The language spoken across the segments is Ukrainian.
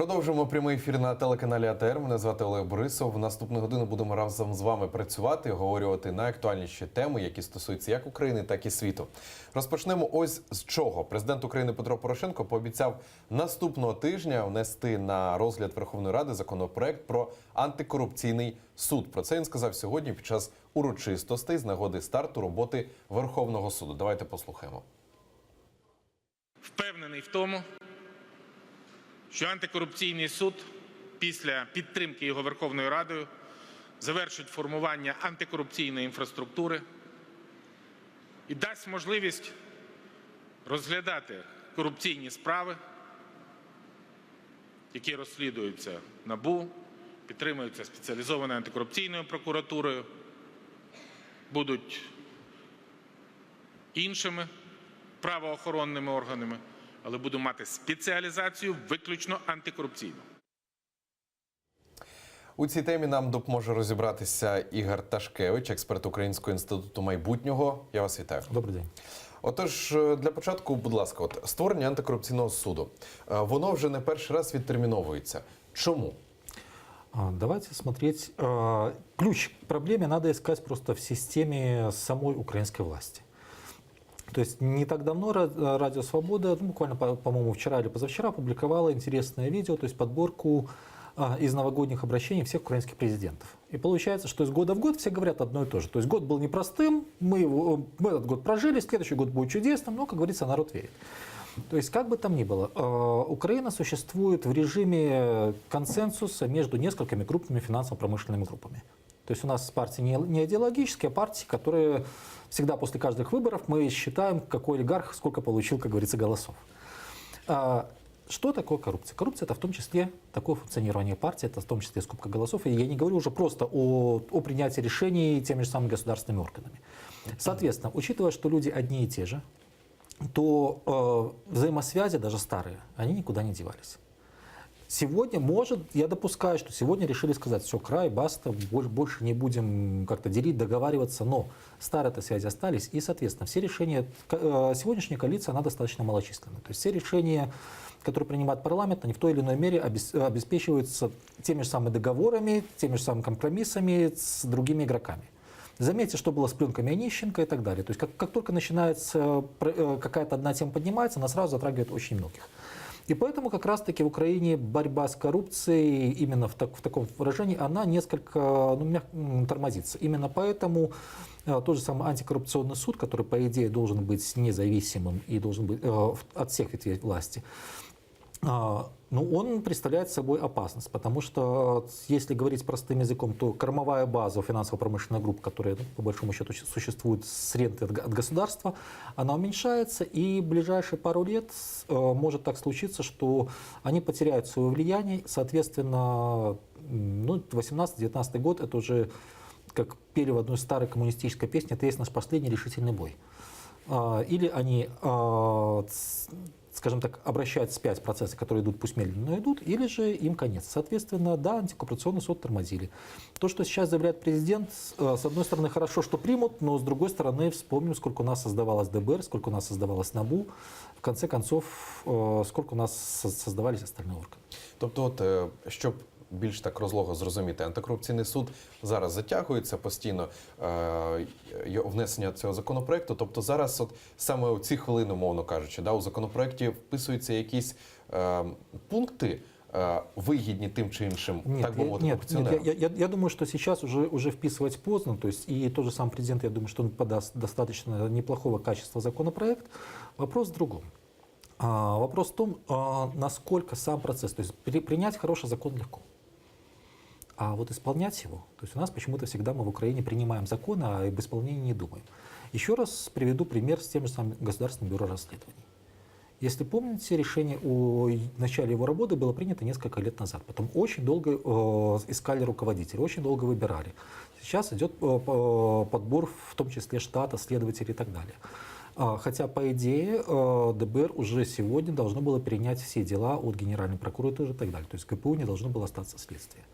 Продовжуємо прямий ефір на телеканалі АТR. Мене звати Олег Борисов. В наступну годину будемо разом з вами працювати, говорювати найактуальніші теми, які стосуються як України, так і світу. Розпочнемо ось з чого. Президент України Петро Порошенко пообіцяв наступного тижня внести на розгляд Верховної Ради законопроект про антикорупційний суд. Про це він сказав сьогодні під час урочистостей з нагоди старту роботи Верховного суду. Давайте послухаємо. Впевнений в тому, що антикорупційний суд після підтримки його Верховною Радою завершить формування антикорупційної інфраструктури і дасть можливість розглядати корупційні справи, які розслідуються НАБУ, підтримуються спеціалізованою антикорупційною прокуратурою, будуть іншими правоохоронними органами, але буду мати спеціалізацію виключно антикорупційну. У цій темі нам допоможе розібратися Ігор Ташкевич, експерт Українського інституту майбутнього. Я вас вітаю. Добрий день. Отож, для початку, будь ласка, створення антикорупційного суду. Воно вже не перший раз відтерміновується. Чому? Давайте смотреть. Ключ к проблеме надо искать просто в системе самой украинской власти. То есть не так давно Радио Свобода, буквально, по-моему, вчера или позавчера, опубликовала интересное видео, то есть подборку из новогодних обращений всех украинских президентов. И получается, что из года в год все говорят одно и то же. То есть год был непростым, мы этот год прожили, следующий год будет чудесным, но, как говорится, народ верит. То есть, как бы там ни было, Украина существует в режиме консенсуса между несколькими крупными финансово-промышленными группами. То есть у нас партии не идеологические, а партии, которые всегда после каждых выборов мы считаем, какой олигарх сколько получил, как говорится, голосов. Что такое коррупция? Коррупция – это в том числе такое функционирование партии, это в том числе скупка голосов. И я не говорю уже просто о принятии решений теми же самыми государственными органами. Соответственно, учитывая, что люди одни и те же, то взаимосвязи, даже старые, они никуда не девались. Сегодня, я допускаю, что сегодня решили сказать, все, край, баста, больше не будем как-то делить, договариваться, но старые-то связи остались, и, соответственно, все решения, сегодняшняя коалиция, она достаточно малочисленная. То есть все решения, которые принимает парламент, они в той или иной мере обеспечиваются теми же самыми договорами, теми же самыми компромиссами с другими игроками. Заметьте, что было с пленками Онищенко и так далее. То есть как только начинается, какая-то одна тема поднимается, она сразу затрагивает очень многих. И поэтому как раз-таки в Украине борьба с коррупцией именно в таком выражении, она несколько тормозится. Именно поэтому тот же самый антикоррупционный суд, который по идее должен быть независимым и должен быть от всех ветвей власти, он представляет собой опасность, потому что, если говорить простым языком, то кормовая база финансово-промышленных групп, которые, по большому счету, существуют с ренты от государства, она уменьшается, и в ближайшие пару лет может так случиться, что они потеряют свое влияние, соответственно, 18-19 год, это уже, как пели в одной старой коммунистической песне, это есть наш последний решительный бой. Или они, скажем так, обращают вспять процессы, которые идут, пусть медленно, но идут, или же им конец. Соответственно, да, антикоррупционный суд тормозили. То, что сейчас заявляет президент, с одной стороны, хорошо, что примут, но с другой стороны, вспомним, сколько у нас создавалось ДБР, сколько у нас создавалось НАБУ, в конце концов, сколько у нас создавались остальные органы. Тобто, щоб більш так розлого зрозуміти, антикорупційний суд зараз затягується постійно внесення цього законопроекту. Тобто зараз саме у ці хвилини, умовно кажучи, у законопроекті вписуються якісь пункти, выгоднее тем чи іншим, так бы вот, акционерам? Нет, я думаю, что сейчас уже вписывать поздно, то есть и тот же сам президент, я думаю, что он подаст достаточно неплохого качества законопроект. Вопрос в другом. Вопрос в том, насколько сам процесс, то есть принять хороший закон легко. А вот исполнять его, то есть у нас почему-то всегда мы в Украине принимаем законы, а об исполнении не думаем. Еще раз приведу пример с тем же самым Государственным бюро расследований. Если помните, решение о начале его работы было принято несколько лет назад. Потом очень долго искали руководителей, очень долго выбирали. Сейчас идет подбор, в том числе штата, следователей и так далее. Хотя, по идее, ДБР уже сегодня должно было перенять все дела от Генеральной прокуратуры и так далее. То есть ГПУ не должно было остаться следствие.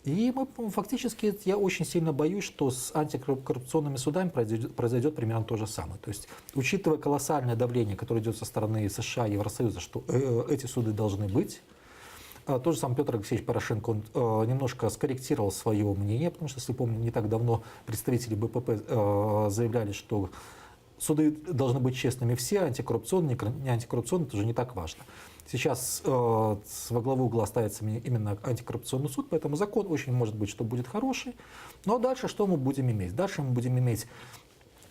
И фактически я очень сильно боюсь, что с антикоррупционными судами произойдет примерно то же самое. То есть, учитывая колоссальное давление, которое идет со стороны США и Евросоюза, что эти суды должны быть, Тот же самый Петр Алексеевич Порошенко, он немножко скорректировал свое мнение, потому что, если помню, не так давно представители БПП заявляли, что суды должны быть честными все, антикоррупционные, не антикоррупционные, это уже не так важно. Сейчас во главу угла ставится именно антикоррупционный суд, поэтому закон очень может быть, что будет хороший. Но дальше что мы будем иметь? Дальше мы будем иметь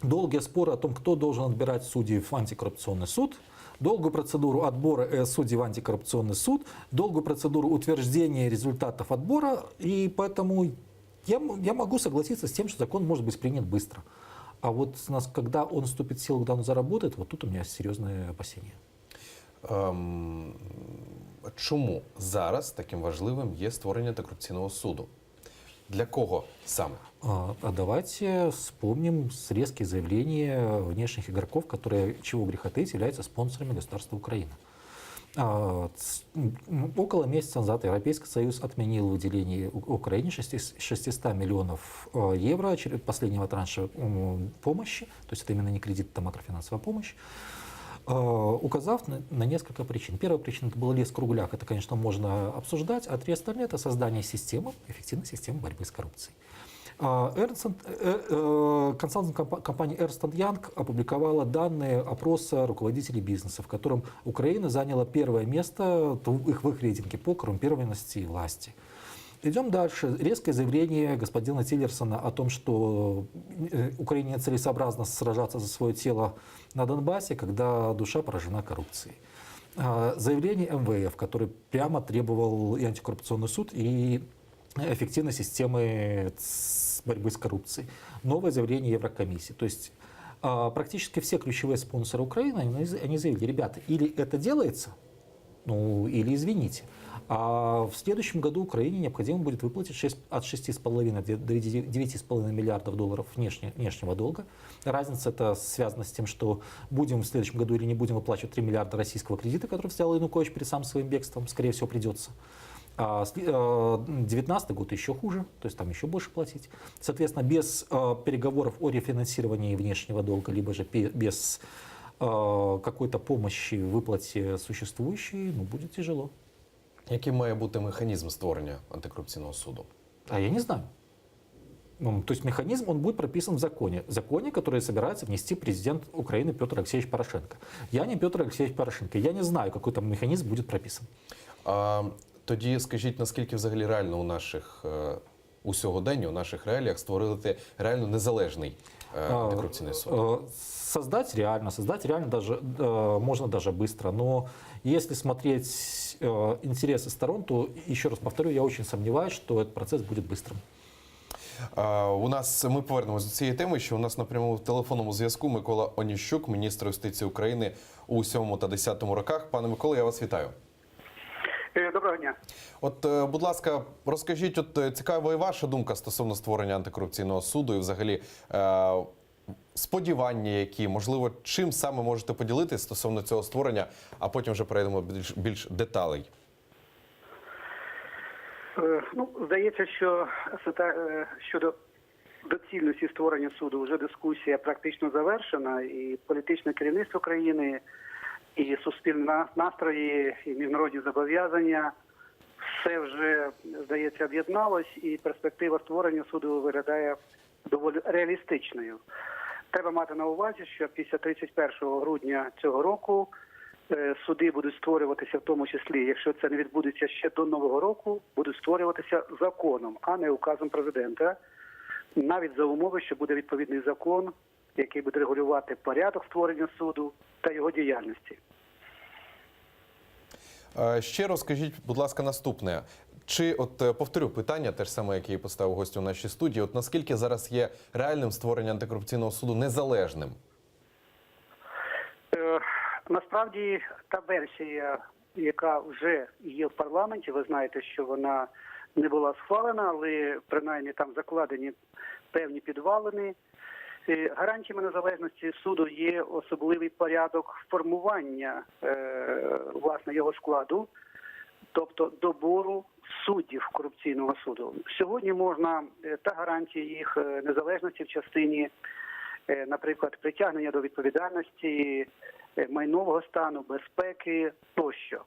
долгие споры о том, кто должен отбирать судей в антикоррупционный суд, долгую процедуру отбора судей в антикоррупционный суд, долгую процедуру утверждения результатов отбора, и поэтому я могу согласиться с тем, что закон может быть принят быстро. А вот когда он вступит в силу, когда он заработает, вот тут у меня серьезные опасения. Чому зараз таким важливим є створення антикорупційного суду? Для кого саме? А давайте вспомним резкие заявления внешних игроков, которые, чего греха таить, являются спонсорами государства Украина. Около месяца назад Европейский Союз отменил выделение Украине 600 миллионов евро последнего транша помощи, то есть это именно не кредит, это макрофинансовая помощь, указав на несколько причин. Первая причина — это был лес в кругляк, это, конечно, можно обсуждать, а три остальные — это создание системы, эффективной системы борьбы с коррупцией. Консалтинг-компания Ernst & Young опубликовала данные опроса руководителей бизнеса, в котором Украина заняла первое место в их рейтинге по коррумпированности власти. Идем дальше. Резкое заявление господина Тиллерсона о том, что Украине целесообразно сражаться за свое тело на Донбассе, когда душа поражена коррупцией. Заявление МВФ, который прямо требовал и антикоррупционный суд, и эффективной системы борьбы с коррупцией. Новое заявление Еврокомиссии. То есть практически все ключевые спонсоры Украины, они заявили: ребята, или это делается, ну или извините. А в следующем году Украине необходимо будет выплатить от 6,5 до 9,5 миллиардов долларов внешнего долга. Разница это связана с тем, что будем в следующем году или не будем выплачивать 3 миллиарда российского кредита, который взял Янукович перед самым своим бегством, скорее всего, придется. А 2019 год еще хуже, то есть там еще больше платить. Соответственно, без переговоров о рефинансировании внешнего долга, либо же без какой-то помощи в выплате существующей, будет тяжело. Який має бути механізм створення антикорупційного суду? А я не знаю. То есть механизм, он будет прописан в законе, который собирается внести президент Украины Петр Алексеевич Порошенко. Я не Петр Алексеевич Порошенко, я не знаю, какой там механизм будет прописан. Тоді скажіть, наскільки взагалі реально у сьогоденні, у наших реаліях створити реально незалежний антикоррупционный суд? Создать реально даже, можно даже быстро, но если смотреть интересы сторон, то, еще раз повторю, я очень сомневаюсь, что этот процесс будет быстрым. Ми повернемось до цієї теми, що у нас на прямому телефонному зв'язку Микола Оніщук, міністр юстиції України у 7 та 10 роках. Пане Миколо, я вас вітаю. Доброго дня. Будь ласка, розкажіть, цікава і ваша думка стосовно створення антикорупційного суду і взагалі сподівання, які, можливо, чим саме можете поділитися стосовно цього створення, а потім вже перейдемо більш деталей. Здається, що щодо доцільності створення суду вже дискусія практично завершена, і політичне керівництво країни, і суспільні настрої, і міжнародні зобов'язання все вже, здається, об'єдналось, і перспектива створення суду виглядає доволі реалістичною. Треба мати на увазі, що після 31 грудня цього року суди будуть створюватися, в тому числі, якщо це не відбудеться ще до Нового року, будуть створюватися законом, а не указом президента, навіть за умови, що буде відповідний закон, який буде регулювати порядок створення суду та його діяльності. Ще розкажіть, будь ласка, наступне. Повторю питання, те ж саме, яке я поставив гостю в нашій студії, наскільки зараз є реальним створення антикорупційного суду незалежним? Насправді, та версія, яка вже є в парламенті, ви знаєте, що вона не була схвалена, але принаймні там закладені певні підвалини. Гарантіями незалежності суду є особливий порядок формування власне його складу, тобто добору суддів корупційного суду. Сьогодні можна та гарантії їх незалежності в частині, наприклад, притягнення до відповідальності, майнового стану, безпеки тощо.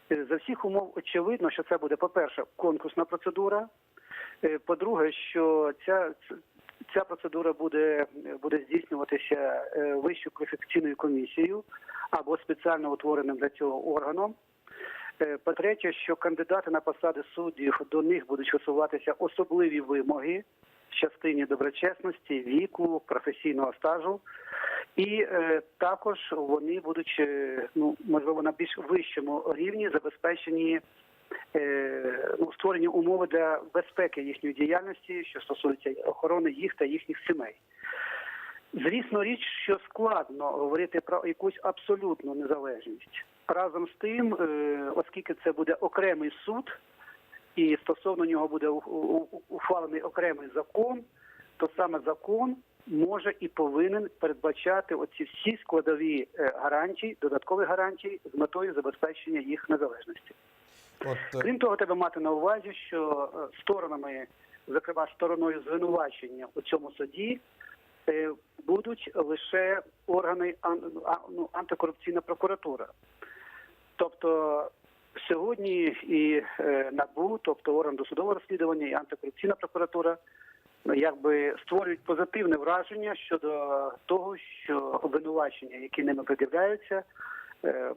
За всіх умов очевидно, що це буде, по-перше, конкурсна процедура. По-друге, що ця процедура буде здійснюватися Вищою кваліфікаційною комісією або спеціально утвореним для цього органом. По-третє, що кандидати на посади суддів, до них будуть висуватися особливі вимоги в частині доброчесності, віку, професійного стажу. І також вони будуть, можливо, на більш вищому рівні забезпечені створені умови для безпеки їхньої діяльності, що стосується охорони їх та їхніх сімей. Звісно, річ, що складно говорити про якусь абсолютну незалежність. Разом з тим, оскільки це буде окремий суд, і стосовно нього буде ухвалений окремий закон, то саме закон може і повинен передбачати оці всі складові гарантії, додаткові гарантії з метою забезпечення їх незалежності. Крім того, треба мати на увазі, що сторонами, зокрема стороною звинувачення у цьому суді, будуть лише органи антикорупційна прокуратура. Тобто сьогодні і НАБУ, тобто орган досудового розслідування і антикорупційна прокуратура, якби створюють позитивне враження щодо того, що обвинувачення, які ними пред'являються,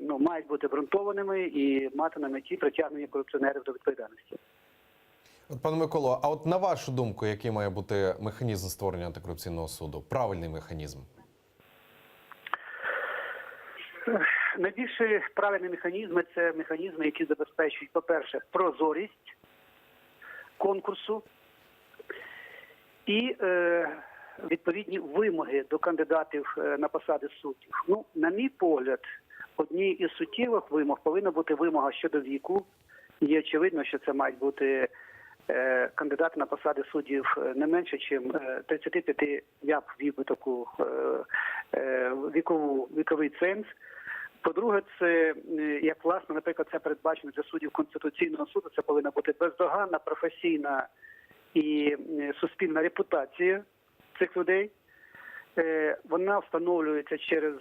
мають бути ґрунтованими і мати на меті притягнення корупціонерів до відповідальності. Пане Миколо, а от на вашу думку, який має бути механізм створення антикорупційного суду? Правильний механізм? Найбільш правильні механізми – це механізми, які забезпечують, по-перше, прозорість конкурсу і відповідні вимоги до кандидатів на посади суддів. На мій погляд, однією із суттєвих вимог повинна бути вимога щодо віку. І очевидно, що це мають бути кандидати на посади суддів не менше, ніж 35, я б ввів би таку віковий ценз. По-друге, це, як власне, наприклад, це передбачено для суддів Конституційного суду, це повинна бути бездоганна, професійна і суспільна репутація цих людей. Вона встановлюється через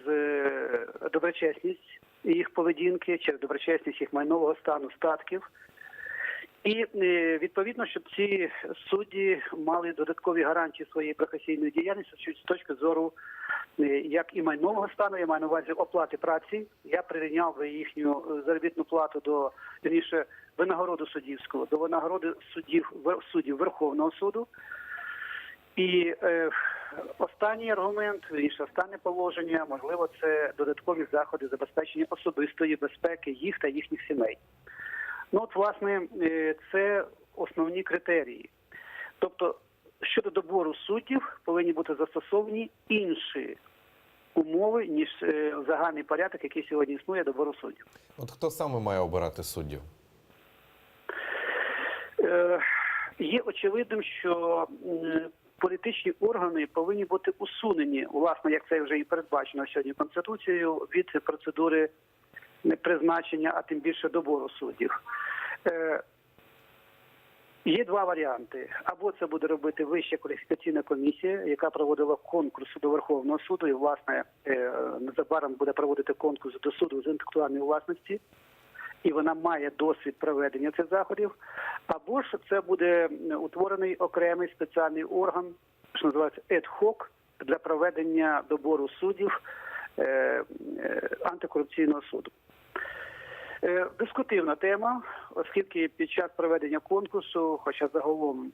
доброчесність їх поведінки, через доброчесність їх майнового стану, статків. І відповідно, щоб ці судді мали додаткові гарантії своєї професійної діяльності з точки зору як і майнового стану, я маю на увазі оплати праці. Я прирівняв би їхню заробітну плату до, вірніше, винагороду суддівського, до винагороди суддів Верховного суду. І останній аргумент, вірніше, останнє положення, можливо, це додаткові заходи забезпечення особистої безпеки їх та їхніх сімей. Власне, це основні критерії. Тобто, щодо добору суддів повинні бути застосовані інші умови, ніж загальний порядок, який сьогодні існує добору суддів. От хто саме має обирати суддів? Є очевидним, що політичні органи повинні бути усунені, власне, як це вже і передбачено сьогодні Конституцією, від процедури призначення, а тим більше добору суддів. Є два варіанти. Або це буде робити Вища кваліфікаційна комісія, яка проводила конкурс до Верховного суду і, власне, незабаром буде проводити конкурс до суду з інтелектуальної власності, і вона має досвід проведення цих заходів. Або ж це буде утворений окремий спеціальний орган, що називається ad hoc, для проведення добору суддів антикорупційного суду. Дискутивна тема, оскільки під час проведення конкурсу, хоча загалом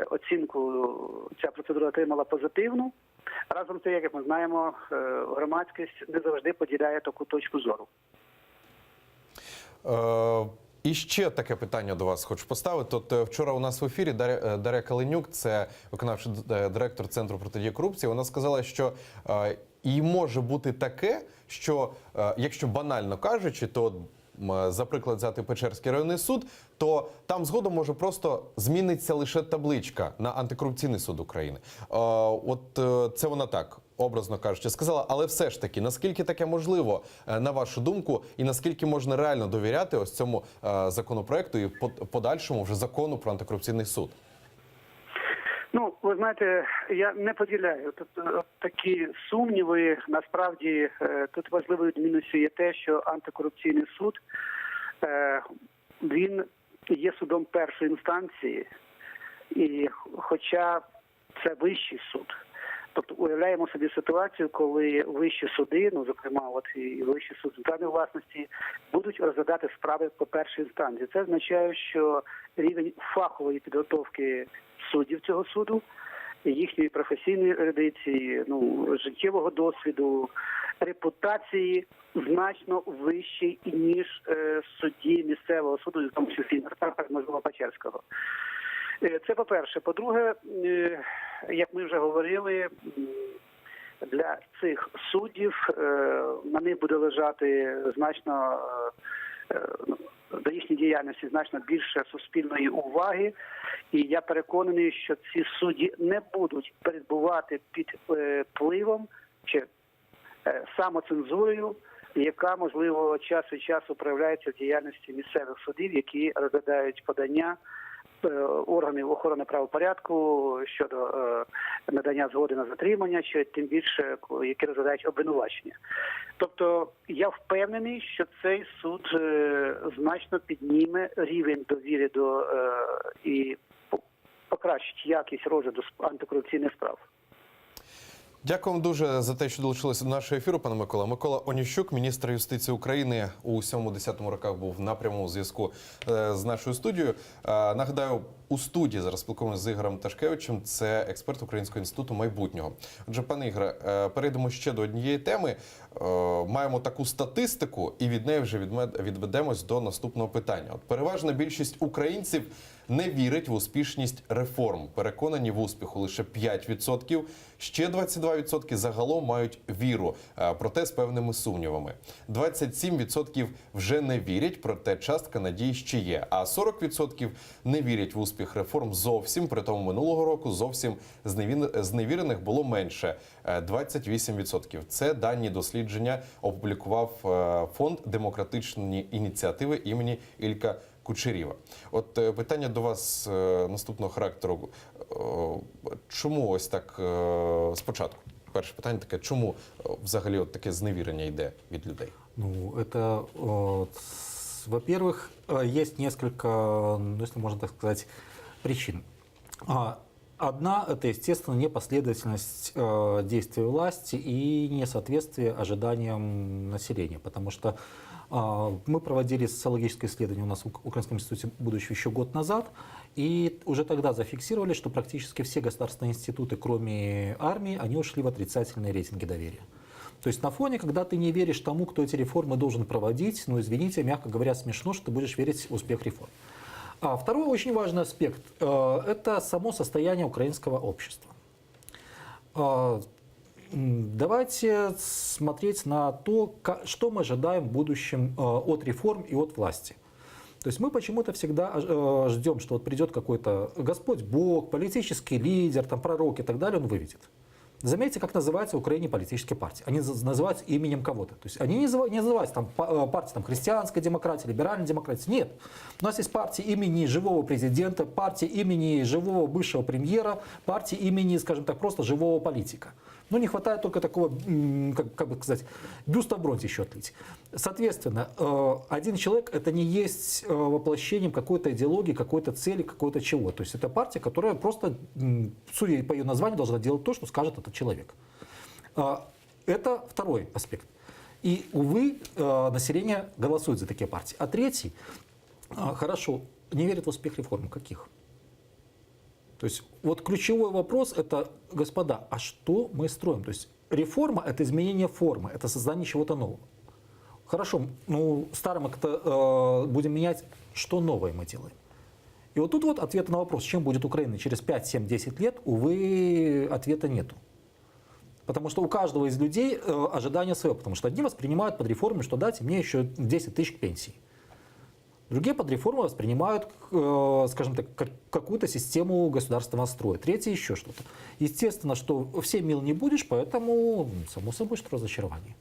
оцінку ця процедура отримала позитивну, разом з тим, як ми знаємо, громадськість не завжди поділяє таку точку зору. І ще таке питання до вас хочу поставити. От вчора у нас в ефірі Дар'я Каленюк, це виконавчий директор Центру протидії корупції, вона сказала, що і може бути таке, що, якщо банально кажучи, то, за приклад взяти Печерський районний суд, то там згодом може просто зміниться лише табличка на антикорупційний суд України. От це вона так, образно кажучи, сказала. Але все ж таки, наскільки таке можливо, на вашу думку, і наскільки можна реально довіряти ось цьому законопроекту і подальшому вже закону про антикорупційний суд? Ви знаєте, я не поділяю тут такі сумніви. Насправді, тут важливою відмінністю є те, що антикорупційний суд Він є судом першої інстанції, і хоча це вищий суд. Тобто уявляємо собі ситуацію, коли вищі суди, ну зокрема, от і Вищий суд з державної власності, будуть розглядати справи по першій інстанції. Це означає, що рівень фахової підготовки суддів цього суду, їхньої професійної ерудиції, ну життєвого досвіду, репутації значно вищий ніж судді місцевого суду, в тому числі можливо Печерського. Це по-перше. По-друге, як ми вже говорили, для цих суддів на них буде лежати значно, до їхньої діяльності значно більше суспільної уваги. І я переконаний, що ці судді не будуть перебувати під впливом чи самоцензурою, яка, можливо, час від часу проявляється в діяльності місцевих судів, які розглядають подання органів охорони правопорядку щодо надання згоди на затримання, чи тим більше, які розглядають обвинувачення. Тобто я впевнений, що цей суд значно підніме рівень довіри до і покращить якість розгляду антикорупційних справ. Дякую вам дуже за те, що долучилися до нашого ефіру, пане Микола. Микола Оніщук, міністр юстиції України, у 7-10 роках був на прямому зв'язку з нашою студією. Нагадаю, у студії зараз спілкуємося з Ігорем Ташкевичем, це експерт Українського інституту майбутнього. Отже, пане Ігоре, перейдемо ще до однієї теми. Маємо таку статистику, і від неї вже відведемось до наступного питання. От переважна більшість українців не вірить в успішність реформ. Переконані в успіху лише 5%. Ще 22% загалом мають віру, проте з певними сумнівами. 27% вже не вірять, проте частка надій ще є. А 40% не вірять в успіх реформ зовсім. При тому минулого року зовсім зневірених було менше – 28%. Це дані дослідження опублікував фонд демократичні ініціативи імені Ілька Кучерєва. От питання до вас наступного характеру. Чому ось так спочатку? Перше питання таке, чому взагалі от таке зневірення йде від людей? Ну, это, во-первых, есть несколько, ну, если можно так сказать, причин. Одна – это, естественно, непоследовательность действий власти и несоответствие ожиданиям населения, потому что мы проводили социологическое исследование у нас в Украинском институте будущего еще год назад, и уже тогда зафиксировали, что практически все государственные институты, кроме армии, они ушли в отрицательные рейтинги доверия. То есть на фоне, когда ты не веришь тому, кто эти реформы должен проводить, ну, извините, мягко говоря, смешно, что ты будешь верить в успех реформ. А второй очень важный аспект – это само состояние украинского общества. Давайте смотреть на то, что мы ожидаем в будущем от реформ и от власти. То есть мы почему-то всегда ждем, что вот придет какой-то Господь Бог, политический лидер, там, пророк и так далее, он выведет. Заметьте, как называются в Украине политические партии. Они называются именем кого-то. То есть они не называются там, партией там, христианской демократии, либеральной демократии. Нет. У нас есть партии имени живого президента, партии имени живого бывшего премьера, партии имени, скажем так, просто живого политика. Но не хватает только такого, как бы сказать, бюста в бронзе еще отлить. Соответственно, один человек – это не есть воплощением какой-то идеологии, какой-то цели, какой-то чего. То есть это партия, которая просто, судя по ее названию, должна делать то, что скажет этот человек. Это второй аспект. И, увы, население голосует за такие партии. А третий, хорошо, не верит в успех реформ. Каких? То есть вот ключевой вопрос – это, господа, а что мы строим? То есть реформа – это изменение формы, это создание чего-то нового. Хорошо, ну старое мы как-то будем менять, что новое мы делаем? И вот тут вот ответ на вопрос, чем будет Украина через 5, 7, 10 лет, увы, ответа нету. Потому что у каждого из людей ожидания своего, потому что одни воспринимают под реформой, что дайте мне еще 10 тысяч к пенсии. Другие под реформу воспринимают, скажем так, какую-то систему государственного строя. Третьи еще что-то. Естественно, что всем мил не будешь, поэтому, само собой, что разочарование.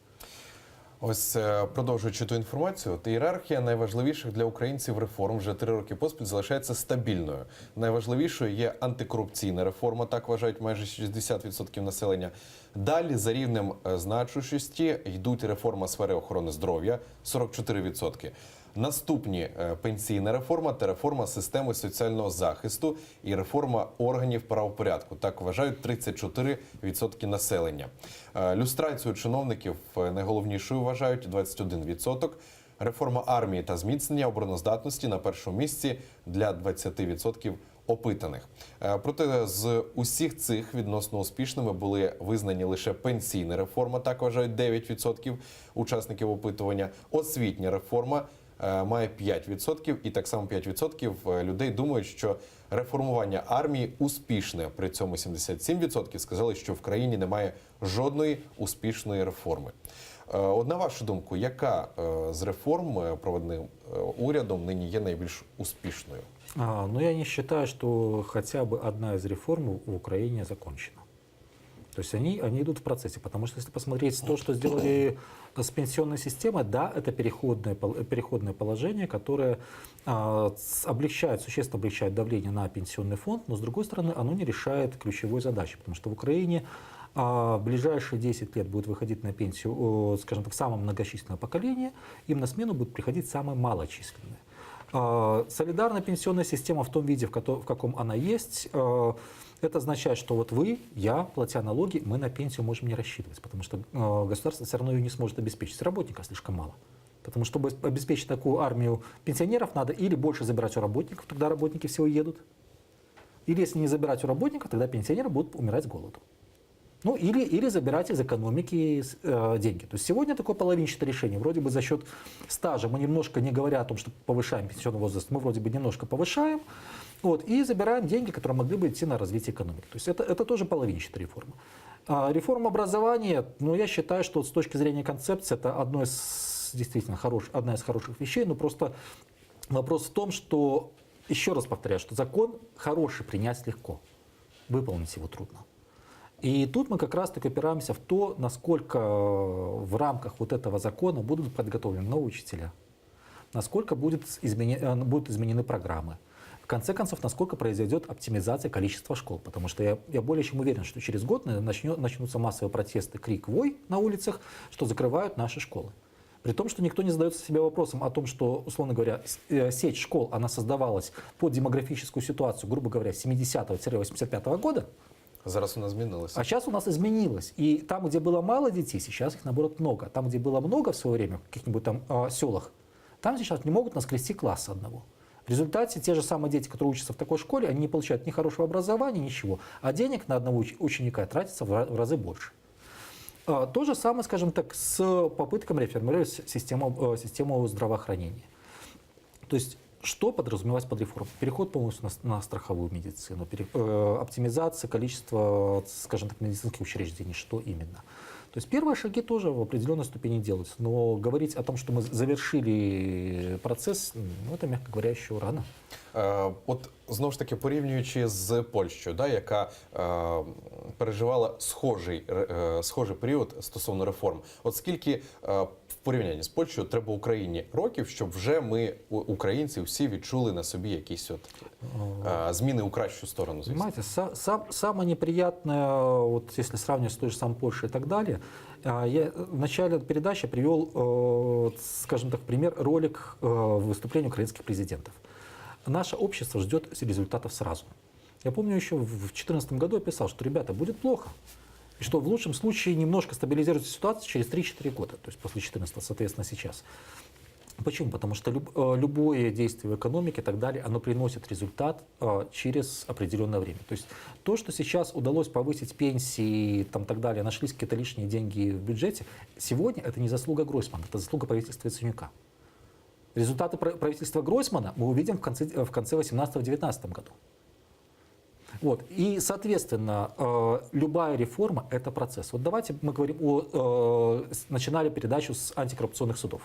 Ось продовжуючи ту інформацію, от ієрархія найважливіших для українців реформ вже 3 роки поспіль залишається стабільною. Найважливішою є антикорупційна реформа, так вважають майже 60% населення. Далі за рівнем значущості йдуть реформа сфери охорони здоров'я – 44%. Наступні пенсійна реформа та реформа системи соціального захисту і реформа органів правопорядку. Так вважають 34% населення. Люстрацію чиновників найголовнішою вважають 21%. Реформа армії та зміцнення обороноздатності на першому місці для 20% опитаних. Проте з усіх цих відносно успішними були визнані лише пенсійна реформа, так вважають 9% учасників опитування. Освітня реформа має 5%, і так само 5% людей думають, що реформування армії успішне. При цьому 77% сказали, що в країні немає жодної успішної реформи. От на вашу думку, яка з реформ, проведених урядом, нині є найбільш успішною? Но я не считаю, что хотя бы одна из реформ в Украине закончена. То есть они идут в процессе, потому что если посмотреть то, что сделали с пенсионной системой, да, это переходное положение, которое существенно облегчает давление на пенсионный фонд, но с другой стороны оно не решает ключевой задачи, потому что в Украине в ближайшие 10 лет будет выходить на пенсию, скажем так, самое многочисленное поколение, им на смену будет приходить самое малочисленное. Солидарная пенсионная система в том виде, в каком она есть, это означает, что вот вы, я, платя налоги, мы на пенсию можем не рассчитывать, потому что государство все равно ее не сможет обеспечить. Работников слишком мало. Потому что, чтобы обеспечить такую армию пенсионеров, надо или больше забирать у работников, тогда работники все уедут, или если не забирать у работников, тогда пенсионеры будут умирать с голоду. Ну, или забирать из экономики деньги. То есть сегодня такое половинчатое решение. Вроде бы за счет стажа мы немножко, не говоря о том, что повышаем пенсионный возраст, мы вроде бы немножко повышаем, вот, и забираем деньги, которые могли бы идти на развитие экономики. То есть это тоже половинчатая реформа. Реформа образования, ну, я считаю, что с точки зрения концепции это одна из хороших вещей, но просто вопрос в том, что, еще раз повторяю, что закон хороший принять легко, выполнить его трудно. И тут мы как раз-таки опираемся в то, насколько в рамках вот этого закона будут подготовлены новые учителя, насколько будут изменены программы. В конце концов, насколько произойдет оптимизация количества школ. Потому что я более чем уверен, что через год начнутся массовые протесты, крик, вой на улицах, что закрывают наши школы. При том, что никто не задается себе вопросом о том, что, условно говоря, сеть школ, она создавалась под демографическую ситуацию, грубо говоря, с 70-85 года. Зараз у нас змінилося. А сейчас у нас изменилось. И там, где было мало детей, сейчас их, наоборот, много. Там, где было много в свое время, в каких-нибудь там селах, там сейчас не могут наскрести класса одного. В результате те же самые дети, которые учатся в такой школе, они не получают ни хорошего образования, ничего. А денег на одного ученика тратится в разы больше. То же самое, скажем так, с попытками реформировать систему здравоохранения. То есть, что подразумевалось под реформой? Переход полностью на страховую медицину, оптимизация количества, скажем так, медицинских учреждений. Что именно? То есть первые шаги тоже в определенной ступени делаются. Но говорить о том, что мы завершили процесс, ну, это, мягко говоря, еще рано. От знову ж таки, порівнюючи з Польщею, да, яка переживала схожий період стосовно реформ. От скільки в порівнянні з Польщею треба Україні років, щоб вже ми, українці, всі відчули на собі якісь от зміни у кращу сторону? Звісно. Понимаете, самое неприятное, вот если сравнивать с той же самой Польшей и так далее, я в начале передачи привел, скажем так, пример ролик выступления украинских президентов. Наше общество ждет результатов сразу. Я помню, еще в 2014 году я писал, что, ребята, будет плохо. И что в лучшем случае немножко стабилизируется ситуация через 3-4 года, то есть после 2014, соответственно, сейчас. Почему? Потому что любое действие в экономике и так далее, оно приносит результат через определенное время. То есть то, что сейчас удалось повысить пенсии и так далее, нашлись какие-то лишние деньги в бюджете, сегодня это не заслуга Гройсмана, это заслуга правительства Яценюка. Результаты правительства Гройсмана мы увидим в конце 2018-2019 году. Вот. И, соответственно, любая реформа – это процесс. Вот давайте мы говорим начинали передачу с антикоррупционных судов.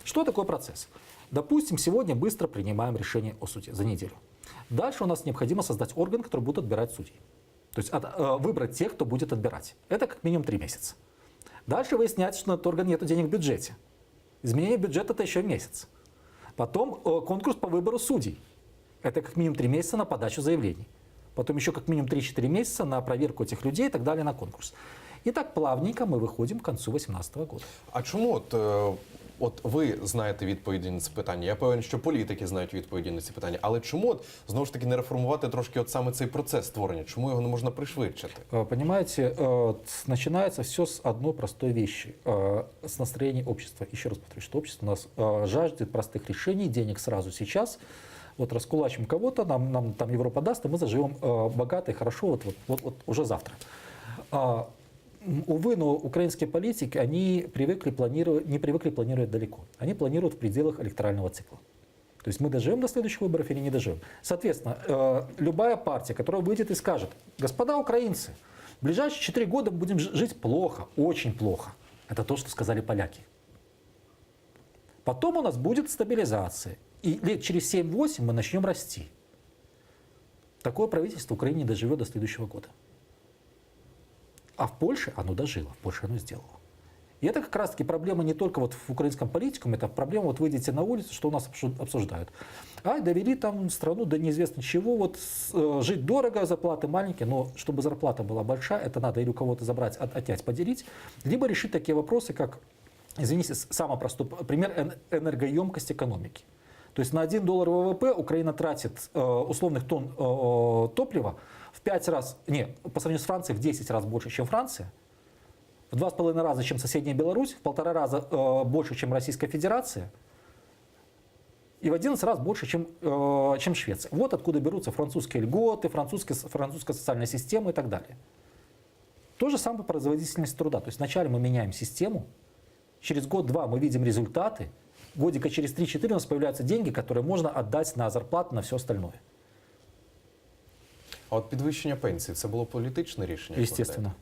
Что такое процесс? Допустим, сегодня быстро принимаем решение о суде за неделю. Дальше у нас необходимо создать орган, который будет отбирать судей. То есть выбрать тех, кто будет отбирать. Это как минимум 3 месяца. Дальше выясняется, что на этот орган нет денег в бюджете. Изменение бюджета – это еще месяц. Потом конкурс по выбору судей. Это как минимум 3 месяца на подачу заявлений. Потом еще как минимум 3-4 месяца на проверку этих людей и так далее на конкурс. И так плавненько мы выходим к концу 2018 года. А чому от От ви знаєте відповіді на це питання. Я певен, що політики знають відповіді на ці питання. Але чому от, знову ж таки не реформувати трошки от саме цей процес створення? Чому його не можна пришвидшити? Понимаете, начинается все с одной простой вещи, с настроения общества. Еще раз повторю, что общество у нас жаждет простых решений, денег сразу сейчас. Вот раскулачим кого-то, нам там Европа даст, и мы заживем богато и хорошо вот уже завтра. Увы, но украинские политики, они не привыкли планировать далеко. Они планируют в пределах электорального цикла. То есть мы доживем до следующих выборов или не доживем. Соответственно, любая партия, которая выйдет и скажет: господа украинцы, в ближайшие 4 года будем жить плохо, очень плохо. Это то, что сказали поляки. Потом у нас будет стабилизация. И лет через 7-8 мы начнем расти. Такое правительство Украине не доживет до следующего года. А в Польше оно дожило, в Польше оно сделало. И это как раз-таки проблема не только вот в украинском политикуме, это проблема, вот выйдете на улицу, что у нас обсуждают. Довели там страну до неизвестно чего, вот жить дорого, зарплаты маленькие, но чтобы зарплата была большая, это надо или у кого-то забрать, отнять, поделить, либо решить такие вопросы, как, извините, самый простой пример, энергоемкость экономики. То есть на $1 ВВП Украина тратит условных тонн топлива в 5 раз, по сравнению с Францией, в 10 раз больше, чем Франция, в 2,5 раза, чем соседняя Беларусь, в 1,5 раза больше, чем Российская Федерация, и в 11 раз больше, чем Швеция. Вот откуда берутся французские льготы, французская социальная система и так далее. То же самое по производительности труда. То есть вначале мы меняем систему, через год-два мы видим результаты, годика через 3-4 у нас появляются деньги, которые можно отдать на зарплату, на все остальное. А от підвищення пенсій – це було політичне рішення? Естественно.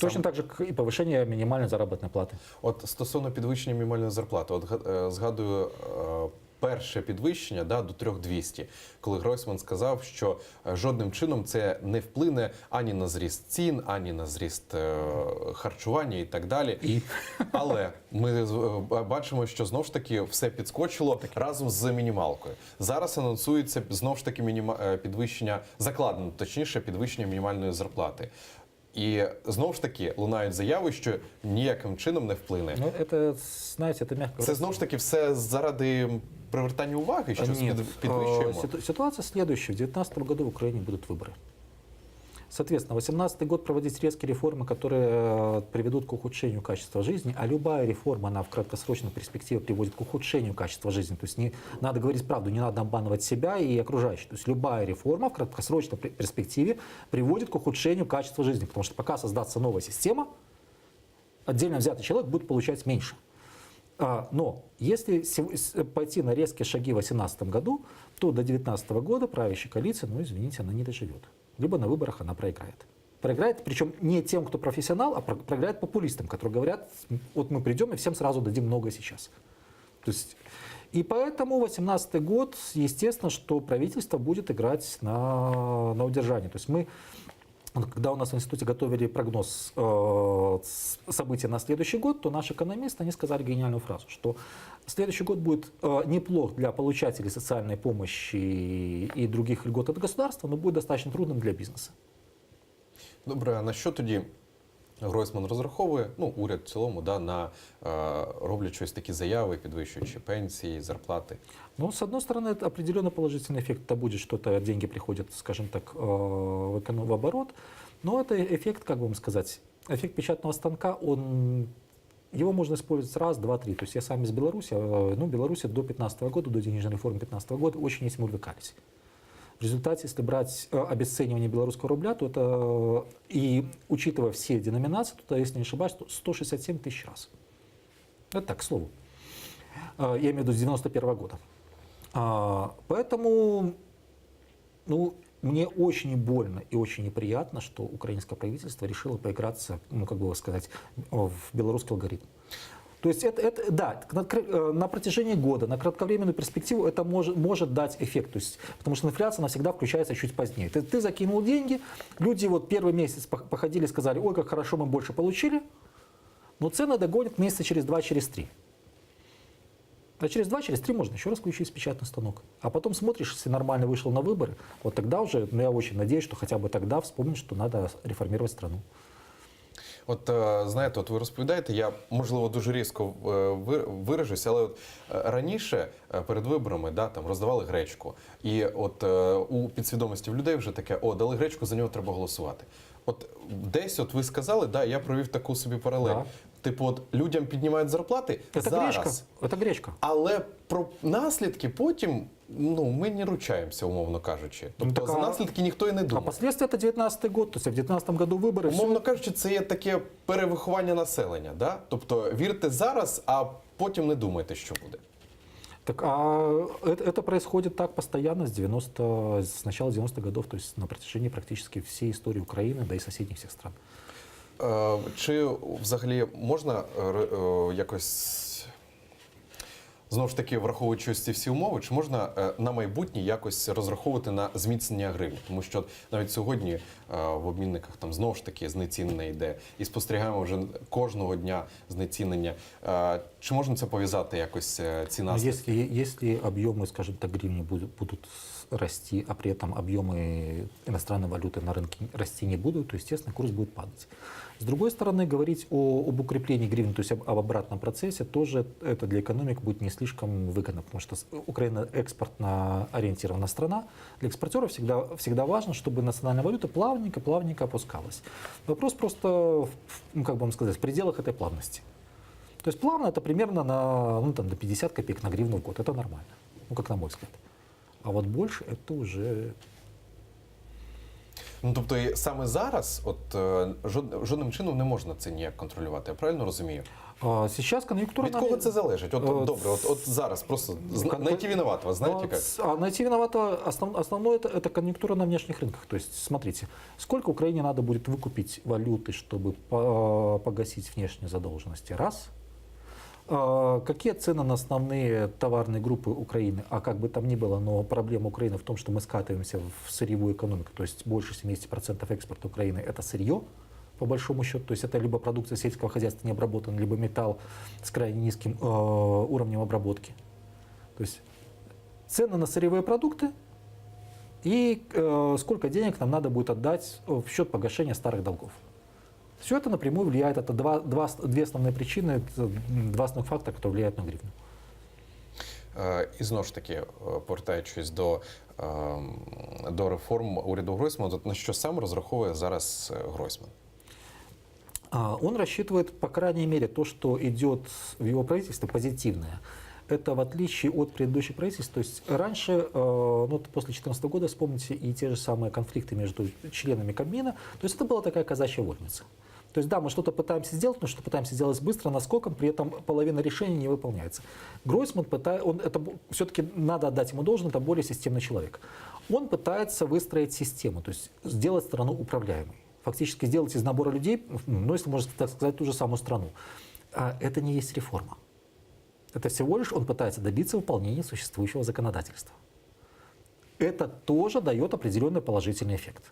Точно так же, как и повышение минимальной заработной платы. От стосовно підвищення мінімальної зарплати, згадую перше підвищення до 3200, коли Гройсман сказав, що жодним чином це не вплине ані на зріст цін, ані на зріст харчування і так далі. Але ми бачимо, що знову ж таки все підскочило разом з мінімалкою. Зараз анонсується знову ж таки підвищення, закладено точніше, підвищення мінімальної зарплати. І знову ж таки лунають заяви, що ніяким чином не вплине. Ну, это, знаете, это мягко. Це знову ж таки все заради привертання уваги, що підвищуємо? Ситуация следующая. В 2019 году в Украине будут выборы. Соответственно, 2018 год проводить резкие реформы, которые приведут к ухудшению качества жизни, а любая реформа, она в краткосрочной перспективе приводит к ухудшению качества жизни. То есть надо говорить правду, не надо обманывать себя и окружающих. То есть любая реформа в краткосрочной перспективе приводит к ухудшению качества жизни, потому что пока создастся новая система, отдельно взятый человек будет получать меньше. Но если пойти на резкие шаги в 2018 году, то до 2019 года правящая коалиция, извините, она не доживет. Либо на выборах она проиграет. Проиграет, причем не тем, кто профессионал, а проиграет популистам, которые говорят: вот мы придем и всем сразу дадим много сейчас. То есть, и поэтому 2018 год, естественно, что правительство будет играть на удержание. То есть когда у нас в институте готовили прогноз событий на следующий год, то наши экономисты, они сказали гениальную фразу, что следующий год будет неплох для получателей социальной помощи и других льгот от государства, но будет достаточно трудным для бизнеса. Добре, а на що тоді Гройсман розраховує, уряд в цілому, роблять щось такі заяви, підвищуючи пенсії, зарплати? С одной стороны, это определенно положительный эффект. Это будет что-то, деньги приходят, скажем так, в оборот. Но это эффект, как бы вам сказать, эффект печатного станка, его можно использовать раз, два, три. То есть я сам из Беларуси, Беларусь до 2015 года, до денежной реформы 2015 года очень этим увлекались. В результате, если брать обесценивание белорусского рубля, то это, и учитывая все деноминации, то, если не ошибаюсь, то 167 тысяч раз. Это так, к слову. Я имею в виду с 91 года. Поэтому, мне очень больно и очень неприятно, что украинское правительство решило поиграться, в белорусский алгоритм. То есть на протяжении года, на кратковременную перспективу это может дать эффект. То есть, потому что инфляция навсегда включается чуть позднее. Ты закинул деньги, люди первый месяц походили, сказали: ой, как хорошо, мы больше получили, но цены догонят месяца через 2, через 3. А через 2, через 3 можно еще раз включить печатный станок. А потом смотришь, если нормально вышел на выборы, тогда уже, я очень надеюсь, что хотя бы тогда вспомнишь, что надо реформировать страну. От знаєте, от ви розповідаєте, я можливо дуже різко виражусь, але от раніше перед виборами там роздавали гречку, і от у підсвідомості в людей вже таке: о, дали гречку, за нього треба голосувати. От десь от ви сказали, я провів таку собі паралель. Да. Типу, от людям піднімають зарплати Это зараз, гречка. Это гречка. але про наслідки потім ми не ручаємося, умовно кажучи. Тобто так, за наслідки ніхто і не А думає. последствия это 19 год, то есть в 19 году выборы. Умовно кажучи, це є таке перевиховання населення, да? Тобто вірте зараз, а потім не думайте, що буде. Так, это происходит так постоянно с начала 90-х годов, то есть на протяжении практически всей истории Украины, да и соседних всех стран. Чи взагалі можна якось, знову ж таки, враховуючи ось ці всі умови, чи можна на майбутнє якось розраховувати на зміцнення гривні? Тому що навіть сьогодні в обмінниках там знову ж таки знецінення йде, і спостерігаємо вже кожного дня знецінення. Чи можна це пов'язати якось, ці наслідки? Если объемы, скажем так, гривни будут расти, а при этом объемы иностранной валюты на рынке расти не будут, то, естественно, курс будет падать. С другой стороны, говорить об укреплении гривны, то есть об обратном процессе, тоже это для экономик будет не слишком выгодно, потому что Украина экспортно ориентированная страна. Для экспортеров всегда важно, чтобы национальная валюта плавненько опускалась. Вопрос просто, как бы вам сказать, в пределах этой плавности. То есть плавно это примерно до 50 копеек на гривну в год. Это нормально, как на мой взгляд. А вот больше это уже... Тобто і саме зараз жодним чином не можна це ніяк контролювати, я правильно розумію? Сейчас конъюнктура... Від кого це залежить? Добре, от зараз просто найти виноватого, знаете как? Найти виноватого, основное это конъюнктура на внешних рынках. То есть, смотрите, сколько Украине надо будет выкупить валюты, чтобы погасить внешние задолженности? Раз. Какие цены на основные товарные группы Украины? А как бы там ни было, но проблема Украины в том, что мы скатываемся в сырьевую экономику. То есть больше 70% экспорта Украины – это сырье, по большому счету. То есть это либо продукция сельского хозяйства не обработана, либо металл с крайне низким уровнем обработки. То есть цены на сырьевые продукты и сколько денег нам надо будет отдать в счет погашения старых долгов. Все это напрямую влияет, это две основные причины, два основных фактора, которые влияют на гривну. І знову ж таки, повертаючись до реформ уряду Гройсмана, на що сам розраховує зараз Гройсман? Он рассчитывает, по крайней мере, то, что идет в его правительстве, позитивное. Это в отличие от предыдущих правительств. То есть раньше, после 2014 года, вспомните, и те же самые конфликты между членами Кабмина. То есть это была такая казачья вольница. То есть да, мы что-то пытаемся сделать, но что пытаемся сделать быстро, наскоком, при этом половина решений не выполняется. Гройсман все-таки надо отдать ему должное, это более системный человек. Он пытается выстроить систему, то есть сделать страну управляемой. Фактически сделать из набора людей, если можно так сказать, ту же самую страну. А это не есть реформа. Это всего лишь он пытается добиться выполнения существующего законодательства. Это тоже дает определенный положительный эффект.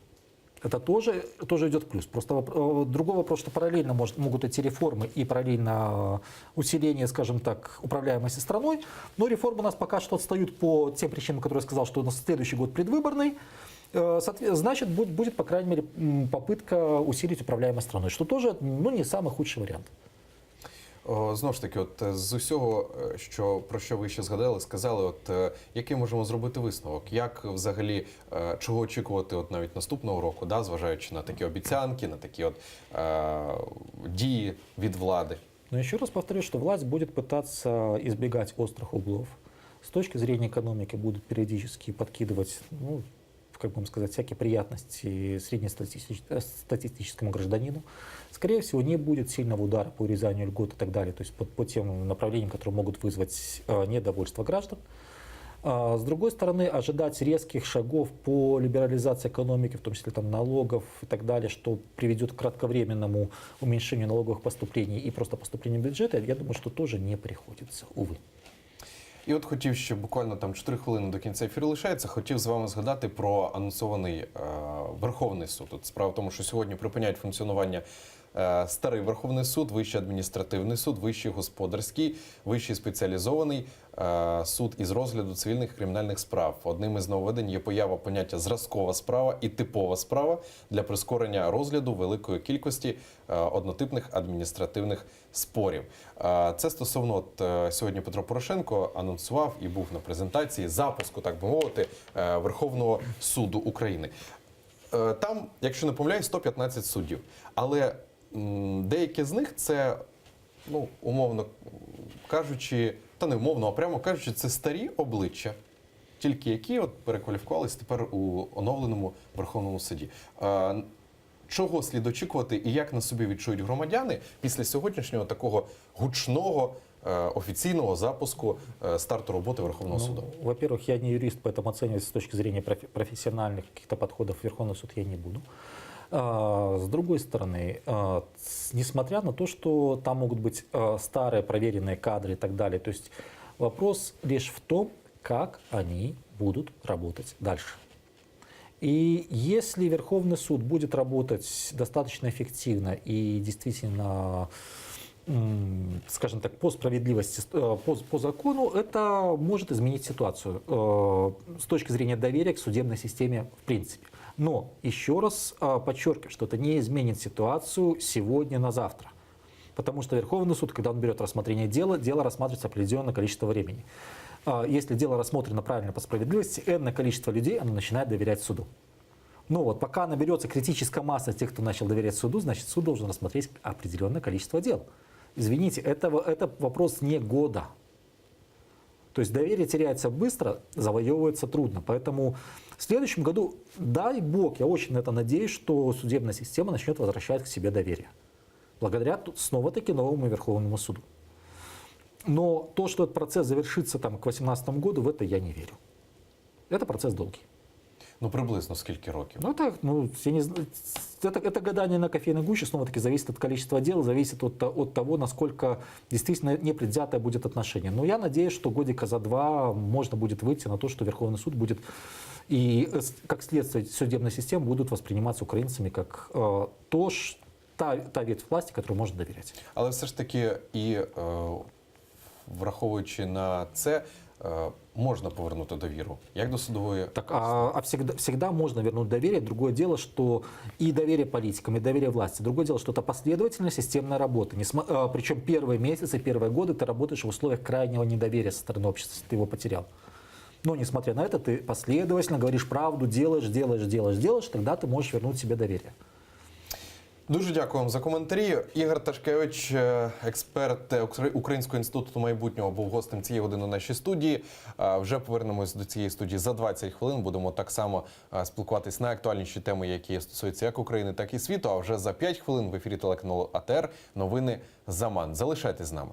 Это тоже идет в плюс. Просто другой вопрос, что параллельно могут идти реформы и параллельно усиление, скажем так, управляемости страной. Но реформы у нас пока что отстают по тем причинам, которые я сказал, что у нас следующий год предвыборный. Значит, будет, по крайней мере, попытка усилить управляемость страной, что тоже не самый худший вариант. Знову ж таки, з усього, про що ви ще сказали, який можемо зробити висновок? Як взагалі, чого очікувати навіть наступного року, зважаючи на такі обіцянки, на такі дії від влади? Но еще раз повторю, что власть будет пытаться избегать острых углов. С точки зрения экономики будут периодически подкидывать, как бы вам сказать, всякие приятности среднестатистическому гражданину. Скорее всего, не будет сильного удара по урезанию льгот и так далее, то есть по тем направлениям, которые могут вызвать недовольство граждан. С другой стороны, ожидать резких шагов по либерализации экономики, в том числе налогов и так далее, что приведет к кратковременному уменьшению налоговых поступлений и просто поступлению бюджета, я думаю, что тоже не приходится, увы. І хотів ще буквально 4 хвилини до кінця ефіру лишається, хотів з вами згадати про анонсований Верховний суд. Справа в тому, що сьогодні припиняють функціонування Старий Верховний суд, Вищий адміністративний суд, Вищий господарський, Вищий спеціалізований суд із розгляду цивільних і кримінальних справ. Одним із нововведень є поява поняття «зразкова справа» і «типова справа» для прискорення розгляду великої кількості однотипних адміністративних спорів. Це стосовно, сьогодні Петро Порошенко анонсував і був на презентації запуску, так би мовити, Верховного суду України. Там, якщо не помиляюсь, 115 суддів. Але деякі з них це, ну, умовно кажучи, та не умовно, а прямо кажучи, це старі обличчя, тільки які от перекваліфікувалися тепер у оновленому Верховному суді. Чого слід очікувати і як на собі відчують громадяни після сьогоднішнього такого гучного офіційного запуску старту роботи Верховного суду? Во-первых, я не юрист, поэтому оценивать с точки зрения профессиональных каких-то подходов в Верховный суд я не буду. С другой стороны, несмотря на то, что там могут быть старые проверенные кадры и так далее, то есть вопрос лишь в том, как они будут работать дальше. И если Верховный суд будет работать достаточно эффективно и действительно, скажем так, по справедливости, по закону, это может изменить ситуацию с точки зрения доверия к судебной системе в принципе. Но еще раз подчеркиваю, что это не изменит ситуацию сегодня на завтра. Потому что Верховный суд, когда он берет рассмотрение дела, дело рассматривается определенное количество времени. Если дело рассмотрено правильно по справедливости, энное количество людей оно начинает доверять суду. Но вот пока наберется критическая масса тех, кто начал доверять суду, значит суд должен рассмотреть определенное количество дел. Извините, это вопрос не года. То есть доверие теряется быстро, завоевывается трудно. Поэтому в следующем году, дай бог, я очень на это надеюсь, что судебная система начнет возвращать к себе доверие. Благодаря снова-таки новому Верховному суду. Но то, что этот процесс завершится там, к 2018 году, в это я не верю. Это процесс долгий. Ну, приблизно скільки років? Ну так, ну, я не знаю, это гадание на кофейной гуще, снова-таки зависит от количества дел, зависит от того, насколько действительно непредвзятое будет отношение. Но я надеюсь, что годика за 2 можно будет выйти на то, что Верховный суд будет и как следствие судебной системы будут восприниматься украинцами как та ветвь власти, которой можно доверять. Але все ж таки і враховуючи на це, можно повернути довіру? Як до судової? Так, всегда можно вернуть доверие. Другое дело, что и доверие политикам, и доверие власти. Другое дело, что это последовательная системная работа. Причем первые месяцы, первые годы ты работаешь в условиях крайнего недоверия со стороны общества, ты его потерял. Но несмотря на это, ты последовательно говоришь правду, делаешь, тогда ты можешь вернуть себе доверие. Дуже дякую вам за коментарі. Ігор Ташкевич, експерт Українського інституту майбутнього, був гостем цієї години у нашій студії. Вже повернемось до цієї студії за 20 хвилин. Будемо так само спілкуватись на актуальніші теми, які стосуються як України, так і світу. А вже за 5 хвилин в ефірі телеканалу АТР новини «Заман». Залишайтесь з нами.